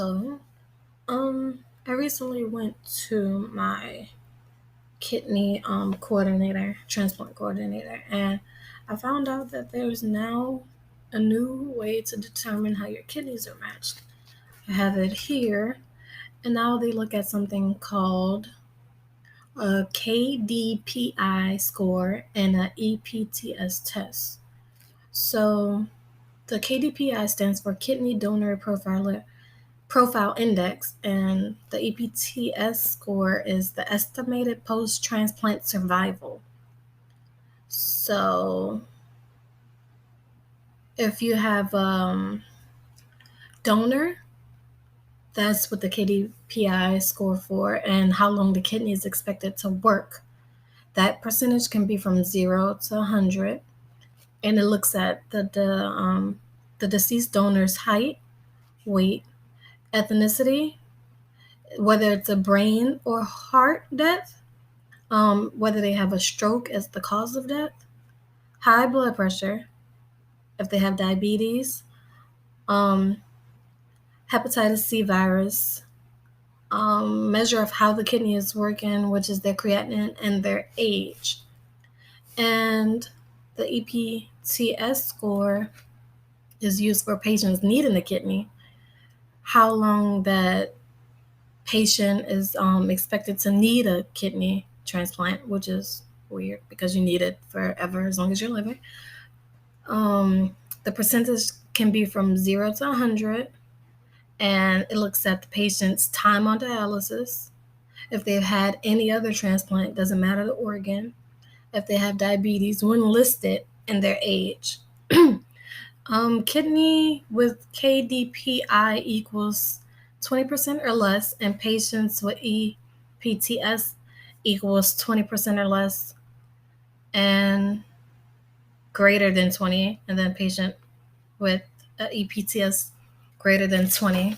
So, I recently went to my kidney transplant coordinator, and I found out that there's now a new way to determine how your kidneys are matched. I have it here, and now they look at something called a KDPI score and an EPTS test. So, the KDPI stands for Kidney Donor Profile Index, and the EPTS score is the estimated post-transplant survival. So if you have donor, that's what the KDPI score for, and how long the kidney is expected to work. That percentage can be from 0 to 100, and it looks at the deceased donor's height, weight, ethnicity, whether it's a brain or heart death, whether they have a stroke as the cause of death, high blood pressure, if they have diabetes, um, hepatitis C virus, measure of how the kidney is working, which is their creatinine, and their age. And the EPTS score is used for patients needing a kidney, how long that patient is expected to need a kidney transplant, which is weird because you need it forever as long as you're living. The percentage can be from 0 to 100, and it looks at the patient's time on dialysis. If they've had any other transplant, doesn't matter the organ. If they have diabetes, when listed, and their age. Kidney with KDPI equals 20% or less, and patients with EPTS equals 20% or less, and greater than 20, and then patient with EPTS greater than 20.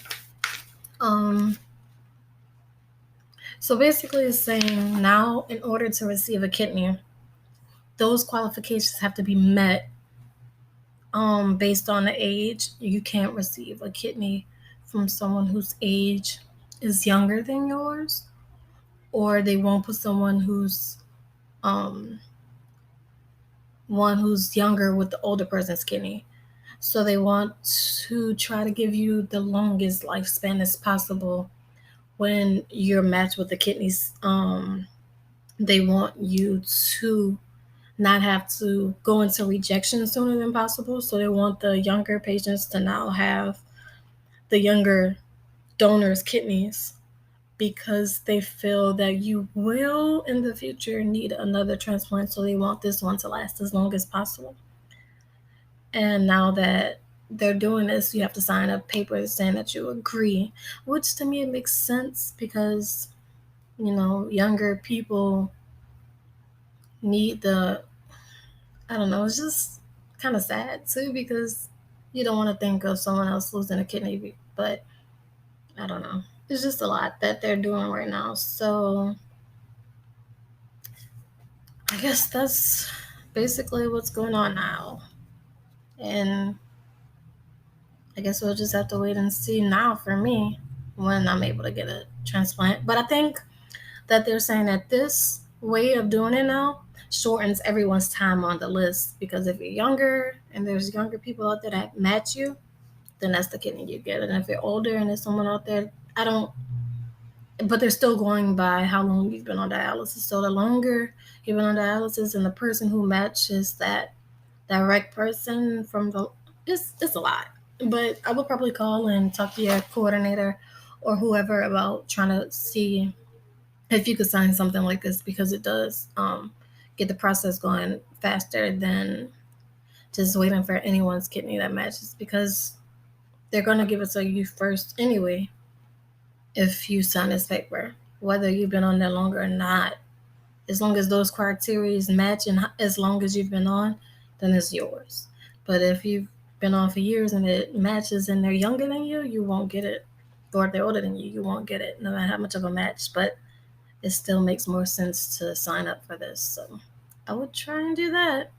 So basically it's saying now in order to receive a kidney, those qualifications have to be met based on the age. You can't receive a kidney from someone whose age is younger than yours, or they won't put someone who's younger with the older person's kidney. So they want to try to give you the longest lifespan as possible when you're matched with the kidneys. They want you to not have to go into rejection sooner than possible. So they want the younger patients to now have the younger donor's kidneys because they feel that you will in the future need another transplant. So they want this one to last as long as possible. And now that they're doing this, you have to sign a paper saying that you agree, which to me it makes sense because, younger people need I don't know, it's just kind of sad too because you don't want to think of someone else losing a kidney, but I don't know. It's just a lot that they're doing right now. So I guess that's basically what's going on now. And I guess we'll just have to wait and see now for me when I'm able to get a transplant. But I think that they're saying that this way of doing it now shortens everyone's time on the list because if you're younger and there's younger people out there that match you, then that's the kidney you get. And if you're older and there's someone out there, but they're still going by how long you've been on dialysis. So the longer you've been on dialysis and the person who matches that direct person from it's a lot. But I would probably call and talk to your coordinator or whoever about trying to see if you could sign something like this because it does get the process going faster than just waiting for anyone's kidney that matches because they're going to give it to you first anyway if you sign this paper, whether you've been on there longer or not. As long as those criteria match and as long as you've been on, then it's yours. But if you've been on for years and it matches and they're younger than you, you won't get it. Or if they're older than you won't get it, no matter how much of a match. But it still makes more sense to sign up for this. So I would try and do that.